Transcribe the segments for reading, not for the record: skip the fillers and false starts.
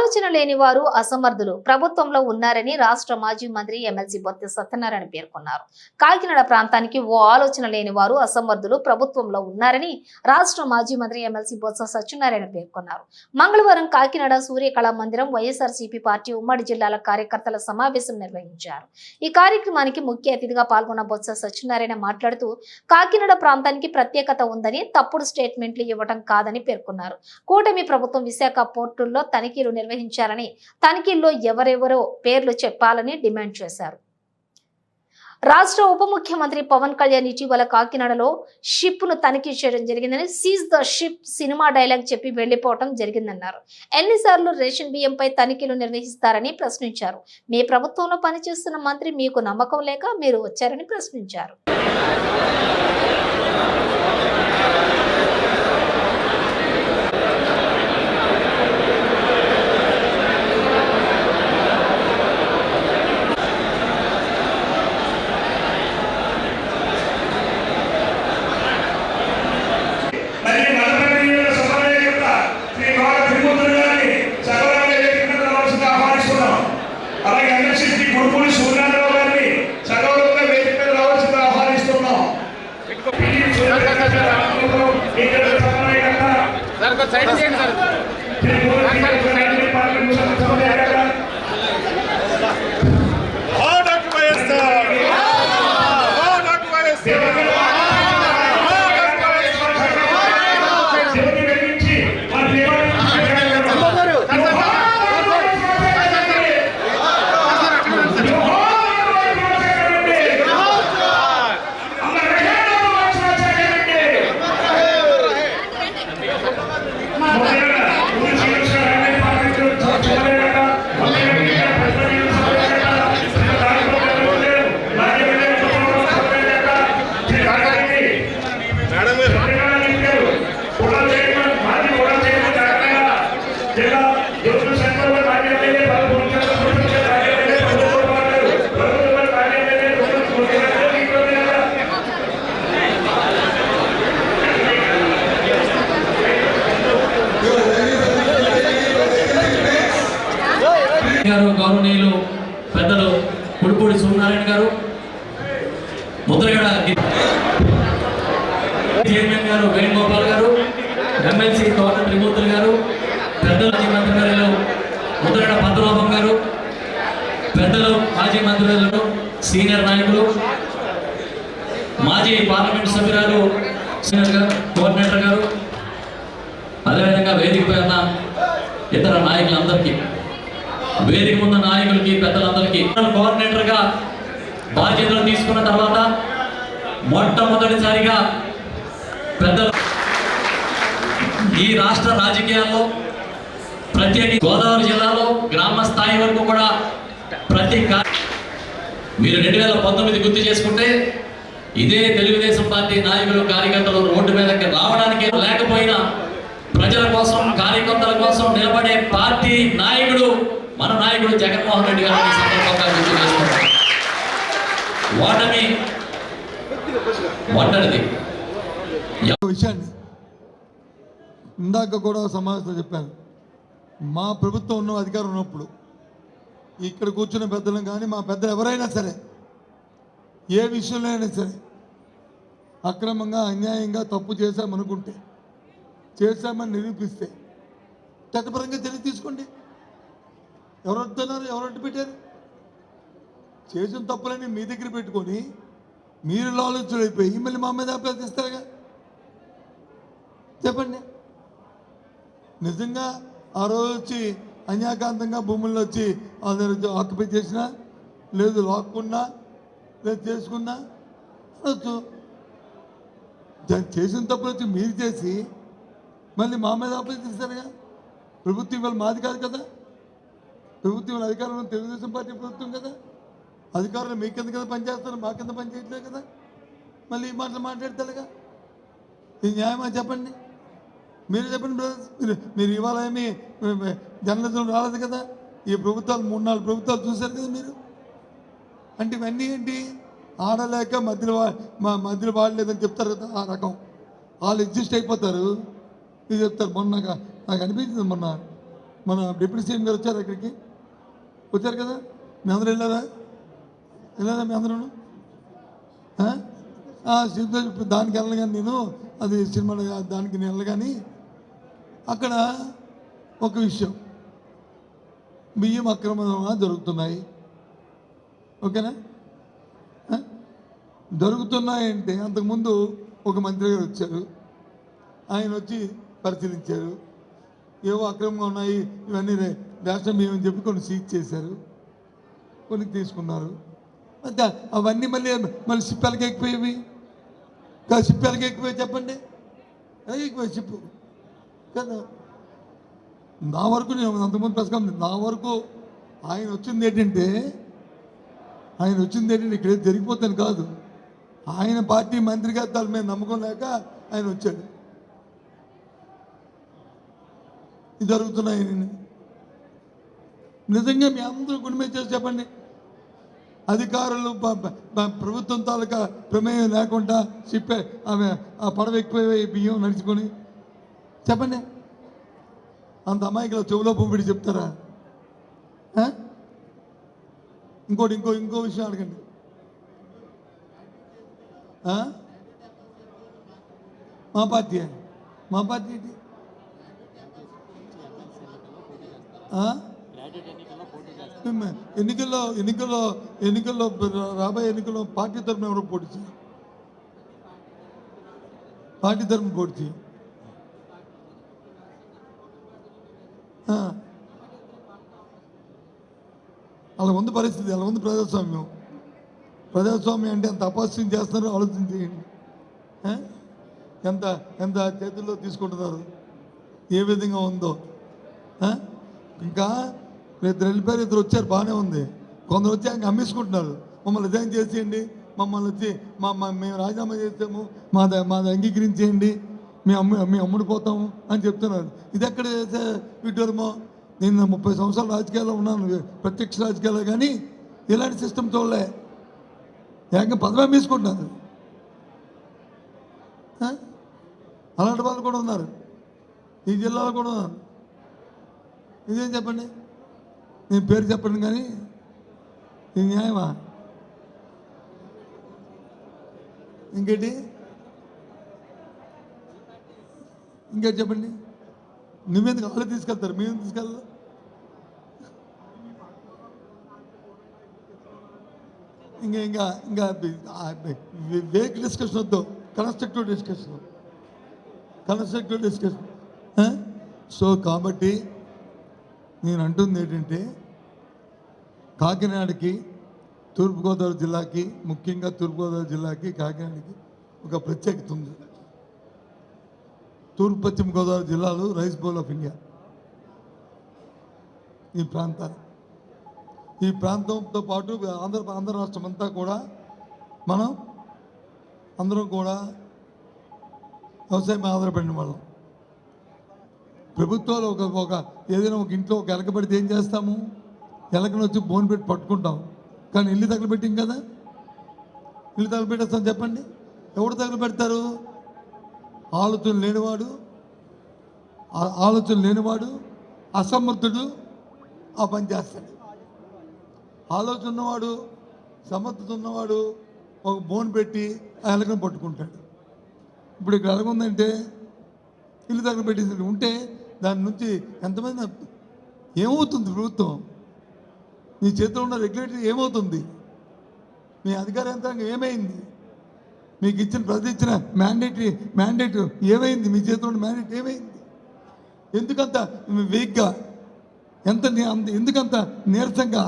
ఆలోచన లేని వారు అసమర్థులు ప్రభుత్వంలో ఉన్నారని రాష్ట్ర మాజీ మంత్రి ఎమ్మెల్సీ బొత్స సత్యనారాయణ పేర్కొన్నారు. కాకినాడ ప్రాంతానికి ఓ ఆలోచన లేని వారు అసమర్థులు ప్రభుత్వంలో ఉన్నారని రాష్ట్ర మాజీ మంత్రి ఎమ్మెల్సీ బొత్స సత్యనారాయణ పేర్కొన్నారు. మంగళవారం కాకినాడ సూర్యకళా మందిరం వైఎస్ఆర్సీపీ పార్టీ ఉమ్మడి జిల్లాల కార్యకర్తల సమావేశం నిర్వహించారు. ఈ కార్యక్రమానికి ముఖ్య అతిథిగా పాల్గొన్న బొత్స సత్యనారాయణ మాట్లాడుతూ కాకినాడ ప్రాంతానికి ప్రత్యేకత ఉందని, తప్పుడు స్టేట్మెంట్లు ఇవ్వడం కాదని పేర్కొన్నారు. కూటమి ప్రభుత్వం విశాఖ పోర్టుల్లో తనిఖీలు నిర్వహించారని, తనిఖీల్లో ఎవరెవరో పేర్లు చెప్పాలని డిమాండ్ చేశారు. రాష్ట్ర ఉప ముఖ్యమంత్రి పవన్ కళ్యాణ్ ఇటీవల కాకినాడలో షిప్ ను తనిఖీ చేయడం జరిగిందని, seize the ship cinema dialogue చెప్పి వెళ్లిపోవడం జరిగిందన్నారు. ఎన్నిసార్లు రేషన్ బియ్యంపై తనిఖీలు నిర్వహిస్తారని ప్రశ్నించారు. మీ ప్రభుత్వంలో పనిచేస్తున్న మంత్రి మీకు నమ్మకం లేక మీరు వచ్చారని ప్రశ్నించారు. గౌరవనీయులు పెద్దలు పుడిపూడి సూర్యనారాయణ గారు, ముద్రగడ చైర్మన్ గారు వేణుగోపాల్ గారు, ఎమ్మెల్సీ తోట త్రిమూర్తులు గారు, పెద్దలు మాజీ మంత్రివర్యులు ముద్రగడ పద్మనాభం గారు, పెద్దలు మాజీ మంత్రివర్యులు సీనియర్ నాయకులు, మాజీ పార్లమెంట్ సభ్యురాలు సీనియర్ గారు కోఆర్డినేటర్ గారు, అదేవిధంగా వేదికపై ఉన్న ఇతర నాయకులందరికీ, వేదిక ఉన్న నాయకులకి, పెద్దలందరికీ కోఆర్డినేటర్ గా బాధ్యతలు తీసుకున్న తర్వాత మొట్టమొదటిసారిగా పెద్దలు ఈ రాష్ట్ర రాజకీయాల్లో ప్రత్యేక గోదావరి జిల్లాలో గ్రామ స్థాయి వరకు కూడా ప్రతి మీరు 2019 గుర్తు చేసుకుంటే ఇదే తెలుగుదేశం పార్టీ నాయకులు కార్యకర్తలు రోడ్డు మీదకి రావడానికి లేకపోయినా ప్రజల కోసం కార్యకర్తల కోసం నిలబడే పార్టీ నాయకుడు మన నాయకుడు జగన్మోహన్ రెడ్డి గారిని సందర్భంగా గుర్తు చేసుకుంటాం. ఒంటరిది విషయాన్ని ఇందాక కూడా సమావేశంలో చెప్పాను. మా ప్రభుత్వం ఉన్న అధికారం ఉన్నప్పుడు ఇక్కడ కూర్చున్న పెద్దలు కానీ మా పెద్దలు ఎవరైనా సరే ఏ విషయంలో అయినా సరే అక్రమంగా అన్యాయంగా తప్పు చేశామనుకుంటే, చేశామని నిరూపిస్తే చట్టపరంగా చర్య తీసుకోండి. ఎవరు వద్దన్నారు? ఎవరు అడ్డు పెట్టారు? చేసిన తప్పులని మీ దగ్గర పెట్టుకొని మీరు ఆలోచనైపోయి మళ్ళీ మా మీద అభ్యర్థిస్తారుగా. చెప్పండి, నిజంగా ఆ రోజు వచ్చి అన్యాకాంతంగా భూముల్లో వచ్చి ఆక్యుపై చేసినా, లేదు లాక్కున్నా, లేదు చేసుకున్నా అనొచ్చు. చేసిన తప్పులు వచ్చి మీరు చేసి మళ్ళీ మా మీద అభ్యర్థిస్తారుగా. ప్రభుత్వం ఇవాళ మాది కాదు కదా, ప్రభుత్వం అధికారంలో తెలుగుదేశం పార్టీ ప్రభుత్వం కదా. అధికారులు మీ కింద కదా పనిచేస్తారు, మా కింద పనిచేయట్లేదు కదా. మళ్ళీ ఈ మాటలు మాట్లాడతారుగా. ఇది న్యాయమా చెప్పండి? మీరు చెప్పండి బ్రదర్స్. మీరు ఇవాళ ఏమి జర్నలిజం రాలేదు కదా. ఈ ప్రభుత్వాలు 3-4 ప్రభుత్వాలు చూశారు కదా మీరు. అంటే ఇవన్నీ ఏంటి? ఆడలేక మధ్యలో వాడలేదని చెప్తారు కదా. ఆ రకం వాళ్ళు అడ్జస్ట్ అయిపోతారు. ఇది చెప్తారు. మొన్న నాకు అనిపించింది, మొన్న మన డిప్యూటీ సీఎం గారు వచ్చారు అక్కడికి, వచ్చారు కదా, మీ అందరూ వెళ్ళారా మీ అందరూ? దానికి వెళ్ళను కానీ నేను, అది సినిమా దానికి నేను వెళ్ళను కానీ, అక్కడ ఒక విషయం, బియ్యం అక్రమంగా దొరుకుతున్నాయి. ఓకేనా? దొరుకుతున్నాయంటే అంతకుముందు ఒక మంత్రి గారు వచ్చారు, ఆయన వచ్చి పరిశీలించారు. ఏవో అక్రమంగా ఉన్నాయి ఇవన్నీ రేషన్ బియ్యం అని చెప్పి కొన్ని సీజ్ చేశారు, కొన్ని తీసుకున్నారు. అవన్నీ మళ్ళీ సిప్పాలకి ఎక్కిపోయేవి కాదు, సిప్పాలకి ఎక్కిపోయి చెప్పండి, ఎక్కిపోయి సిప్పు కదా. నా వరకు నేను అంతకుముందు ప్రశ్న, నా వరకు ఆయన వచ్చింది ఏంటంటే ఇక్కడ జరిగిపోతాను కాదు, ఆయన పార్టీ మంత్రి గారు దాని మీద నమ్మకం లేక ఆయన వచ్చాడు. ఇది జరుగుతున్నాయి. నిజంగా మీ అందరూ గుండె మీద చేసి చెప్పండి, అధికారులు ప్రభుత్వం తాలూకా ప్రమేయం లేకుండా చెప్పే ఆమె ఆ పడవ ఎక్కువ బియ్యం నడుచుకొని చెప్పండి. అంత అమాయకులు చెవులో పంపిడి చెప్తారా? ఇంకో విషయం అడగండి. మా పార్టీ ఏంటి? ఎన్నికల్లో రాబోయే ఎన్నికల్లో పార్టీ తరఫున ఎవరో పోటీ చేయాలి, పార్టీ తరఫున పోటీ చేయాలి. అలా ఉంది పరిస్థితి, అలా ఉంది ప్రజాస్వామ్యం. ప్రజాస్వామ్యం అంటే ఎంత అపహాస్యం చేస్తున్నారో ఆలోచన చేయండి. ఎంత చేతుల్లో తీసుకుంటున్నారు, ఏ విధంగా ఉందో. ఇంకా ఇద్దరు వచ్చారు, బాగానే ఉంది. కొందరు వచ్చి ఆయన అమ్మేసుకుంటున్నారు, మమ్మల్ని రిజైన్ చేసేయండి, మమ్మల్ని వచ్చి మేము రాజీనామా చేసాము, మాది అంగీకరించేయండి, మేము అమ్ముడిపోతాము అని చెప్తున్నారు. ఇది ఎక్కడ విడ్డూరమో. నేను 30 సంవత్సరాలు రాజకీయాల్లో ఉన్నాను, ప్రత్యక్ష రాజకీయాల్లో, కానీ ఇలాంటి సిస్టమ్ చూడలే. ఏకంగా పదవి తీసుకుంటున్నారు. అలాంటి వాళ్ళు కూడా ఉన్నారు, ఈ జిల్లాలో కూడా ఉన్నారు. ఇదేం చెప్పండి, నేను పేరు చెప్పండి కానీ ఇది న్యాయమా? ఇంకేంటి చెప్పండి. నువ్వెందుకు వాళ్ళు తీసుకెళ్తారు, మేము తీసుకెళ్ళాలి. ఇంకా వేక్ డిస్కషన్ వద్దు, కన్స్ట్రక్టివ్ డిస్కషన్. సో కాబట్టి నేను అంటుంది ఏంటంటే, కాకినాడకి, తూర్పుగోదావరి జిల్లాకి, ముఖ్యంగా తూర్పుగోదావరి జిల్లాకి, కాకినాడకి ఒక ప్రత్యేకత ఉంది. తూర్పు పశ్చిమ గోదావరి జిల్లాలు రైస్ బౌల్ ఆఫ్ ఇండియా. ఈ ప్రాంతంతో పాటు ఆంధ్ర రాష్ట్రం అంతా కూడా మనం అందరం కూడా వ్యవసాయం ఆధారపడిన వాళ్ళం. ప్రభుత్వాలు ఏదైనా ఒక ఇంట్లో ఒక ఎలక పడితే ఏం చేస్తాము, ఎలకను వచ్చి బోన్ పెట్టి పట్టుకుంటాం, కానీ ఇల్లు తగలబెట్టాం కదా. ఇల్లు తగలబెట్టేస్తాం చెప్పండి, ఎవడు తగలబెడతారు? ఆలోచన లేనివాడు అసమర్థుడు ఆ పని చేస్తాడు. ఆలోచన ఉన్నవాడు, సమర్థత ఉన్నవాడు ఒక బోన్ పెట్టి ఆ ఎలకను పట్టుకుంటాడు. ఇప్పుడు ఇక్కడ ఎలక ఉందంటే ఇల్లు తగలబెట్టేసి ఉంటే దాని నుంచి ఎంతమంది ఏమవుతుంది? ప్రభుత్వం మీ చేతిలో ఉన్న రెగ్యులేటరీ ఏమవుతుంది? మీ అధికార యంత్రాంగం ఏమైంది? మీకు ఇచ్చిన ప్రతి ఇచ్చిన మ్యాండేట్ ఏమైంది? మీ చేతిలో ఉన్న మ్యాండేట్ ఏమైంది? ఎందుకంత వీక్గా, ఎందుకంత నీరసంగా,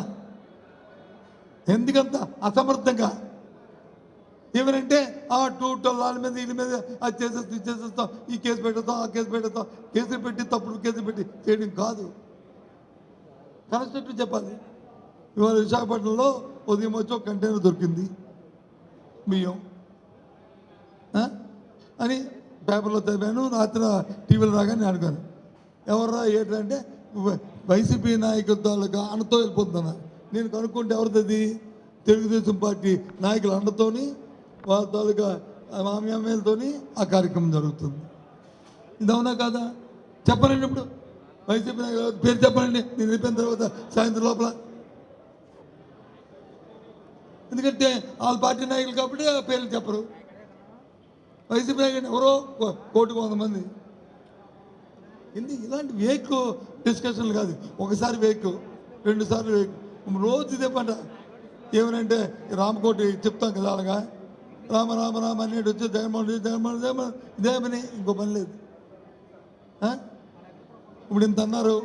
ఎందుకంత అసమర్థంగా? ఏమనంటే వాళ్ళ మీద వీళ్ళ మీద అది చేసేస్తాం, ఈ కేసు పెట్టేస్తాం, ఆ కేసు పెట్టేస్తాం, కేసులు పెట్టి తప్పుడు కేసులు పెట్టి చేయడం కాదు, కన్స్ట్రక్టివ్ చెప్పాలి. ఇవాళ విశాఖపట్నంలో ఉదయం వచ్చి ఒక కంటైనర్ దొరికింది బియ్యం అని పేపర్లో చదివాను, రాత్రి టీవీలో రాగానే అడిగాను, ఎవర్రా ఏంటంటే వైసీపీ నాయకత్వాలుగా అండతో వెళ్ళిపోతున్నారు. నేను కనుక్కుంటే ఎవరిది? తెలుగుదేశం పార్టీ నాయకుల అండతోని, వాళ్ళ తాలూకా మామ్యామేలతోని ఆ కార్యక్రమం జరుగుతుంది. ఇది అవునా కాదా చెప్పనండి. ఇప్పుడు వైసీపీ నాయకులు పేరు చెప్పండి, నేను చెప్పిన తర్వాత సాయంత్రం లోపల. ఎందుకంటే వాళ్ళ పార్టీ నాయకులు కాబట్టి ఆ పేర్లు చెప్పరు. వైసీపీ నాయకులు ఎవరో 1,100,000 మంది. ఇలాంటి వేక్ డిస్కషన్లు కాదు. ఒకసారి వేక్, 2 సార్లు వేక్, రోజు ఇదే పంట. ఏమనంటే రామకోటి చెప్తాం కదా, అలాగా రామ రామ రామ అన్నిటి వచ్చి జగన్మోహన్ రెడ్డి ఇదే పని, ఇంకో పని లేదు. ఇప్పుడు ఇంత అన్నారు,